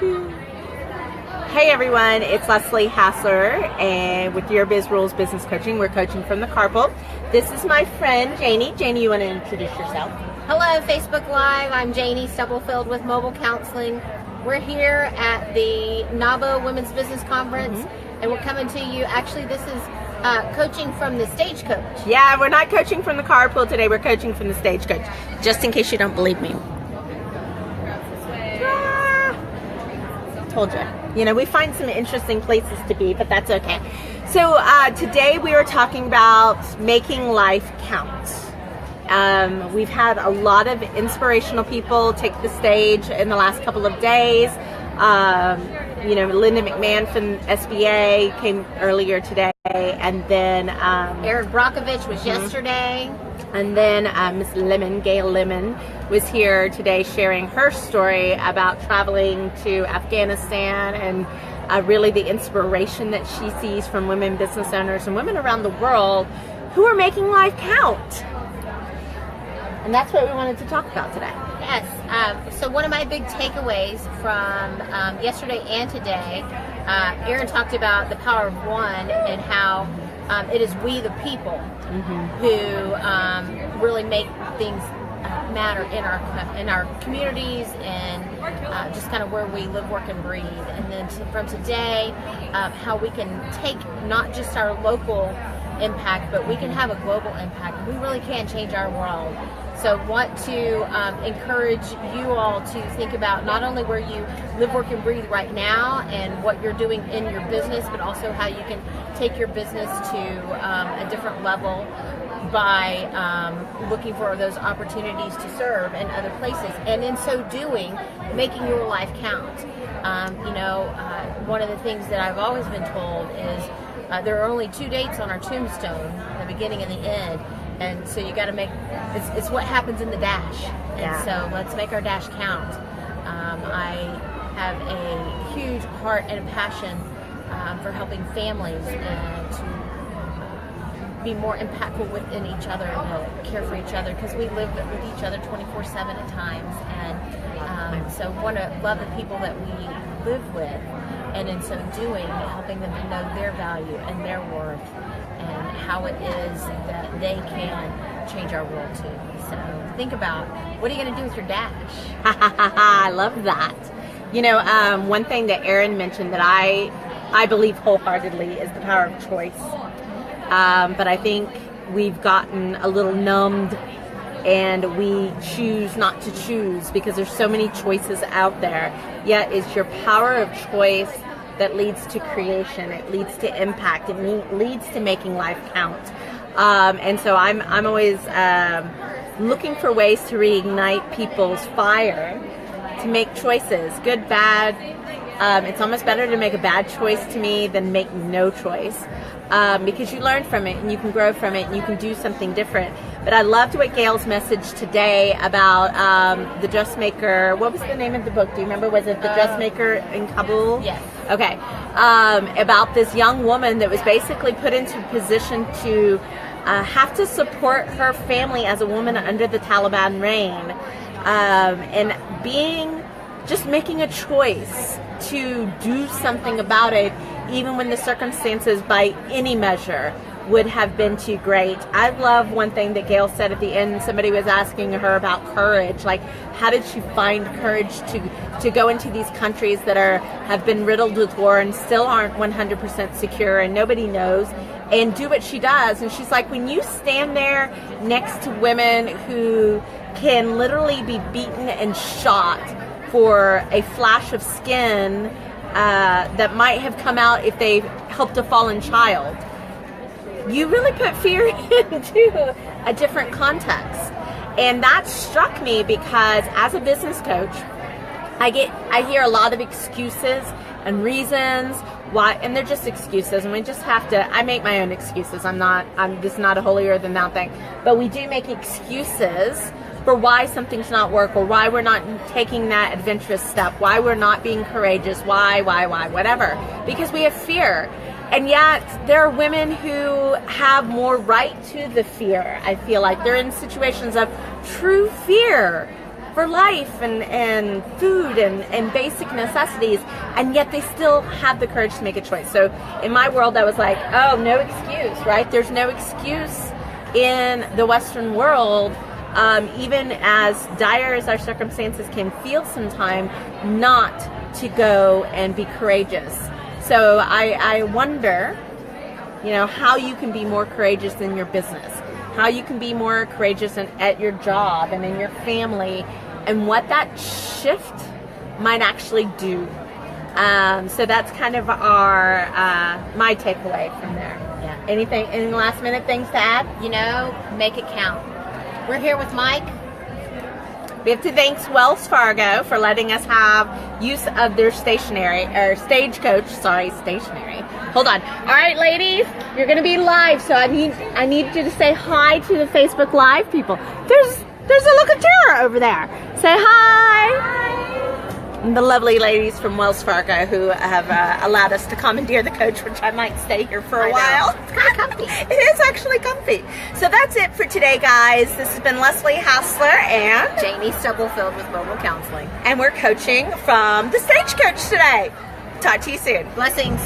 Hey everyone, it's Leslie Hassler, and with Your Biz Rules Business Coaching, we're coaching from the carpool. This is my friend Janie. Janie, you want to introduce yourself? Hello, Facebook Live. I'm Janie Stubblefield with Mobile Counseling. We're here at the NABO Women's Business Conference, and we're coming to you. Actually, this is coaching from the Stagecoach. Yeah, we're not coaching from the carpool today. We're coaching from the Stagecoach, just in case you don't believe me. Told you. You know, we find some interesting places to be, but that's okay. So today we are talking about making life count. We've had a lot of inspirational people take the stage in the last couple of days. You know, Linda McMahon from SBA came earlier today, and then Eric Brockovich was yesterday. And then Miss Lemon, Gail Lemon, was here today sharing her story about traveling to Afghanistan and really the inspiration that she sees from women business owners and women around the world who are making life count. And that's what we wanted to talk about today. Yes. So one of my big takeaways from yesterday and today, Erin talked about the power of one and how it is we the people who really make things matter in our communities and just kind of where we live, work, and breathe. And then from today, how we can take not just our local impact, but we can have a global impact. We really can change our world. So want to encourage you all to think about not only where you live, work, and breathe right now and what you're doing in your business, but also how you can take your business to a different level by looking for those opportunities to serve in other places. And in so doing, making your life count. One of the things that I've always been told is there are only 2 dates on our tombstone, the beginning and the end. And so you got to make, it's what happens in the dash. And so let's make our dash count. I have a huge heart and a passion for helping families to be more impactful within each other and to care for each other, because we live with each other 24/7 at times. And so want to love the people that we live with. And in so doing, helping them to know their value and their worth and how it is that they can change our world too. So think about, what are you going to do with your dash? I love that. You know, one thing that Erin mentioned that I believe wholeheartedly is the power of choice. But I think we've gotten a little numbed and we choose not to choose because there's so many choices out there. Yet it's your power of choice that leads to creation. It leads to impact. It leads to making life count. And so I'm always looking for ways to reignite people's fire to make choices, good, bad. It's almost better to make a bad choice to me than make no choice. Because you learn from it and you can grow from it and you can do something different. But I loved what Gail's message today about the dressmaker. What was the name of the book? Do you remember? Was it The Dressmaker in Kabul? Yes. Okay. About this young woman that was basically put into a position to have to support her family as a woman under the Taliban reign. And just making a choice to do something about it, even when the circumstances by any measure would have been too great. I love one thing that Gail said at the end. Somebody was asking her about courage, like how did she find courage to go into these countries that have been riddled with war and still aren't 100% secure and nobody knows, and do what she does. And she's like, when you stand there next to women who can literally be beaten and shot for a flash of skin that might have come out if they helped a fallen child, you really put fear into a different context. And that struck me because as a business coach, I hear a lot of excuses and reasons why, and they're just excuses, and we just have to, I make my own excuses. This is not a holier than thou thing, but we do make excuses for why something's not work, or why we're not taking that adventurous step, why we're not being courageous, why, whatever, because we have fear. And yet there are women who have more right to the fear. I feel like they're in situations of true fear for life and food and basic necessities, and yet they still have the courage to make a choice. So in my world, I was like, oh, no excuse, right? There's no excuse in the Western world, even as dire as our circumstances can feel sometimes, not to go and be courageous. So I wonder, how you can be more courageous in your business, how you can be more courageous at your job and in your family, and what that shift might actually do. So that's kind of my takeaway from there. Yeah. Any last minute things to add? Make it count. We're here with Mike. We have to thank Wells Fargo for letting us have use of their stationery. Hold on. All right, ladies, you're going to be live, so I need you to say hi to the Facebook Live people. There's a locatora over there. Say hi. And the lovely ladies from Wells Fargo who have allowed us to commandeer the coach, which I might stay here for a while. It's kind of comfy. It is actually comfy. So that's it for today, guys. This has been Leslie Hassler and Janie Stubblefield with Mobile Counseling. And we're coaching from the Stagecoach today. Talk to you soon. Blessings.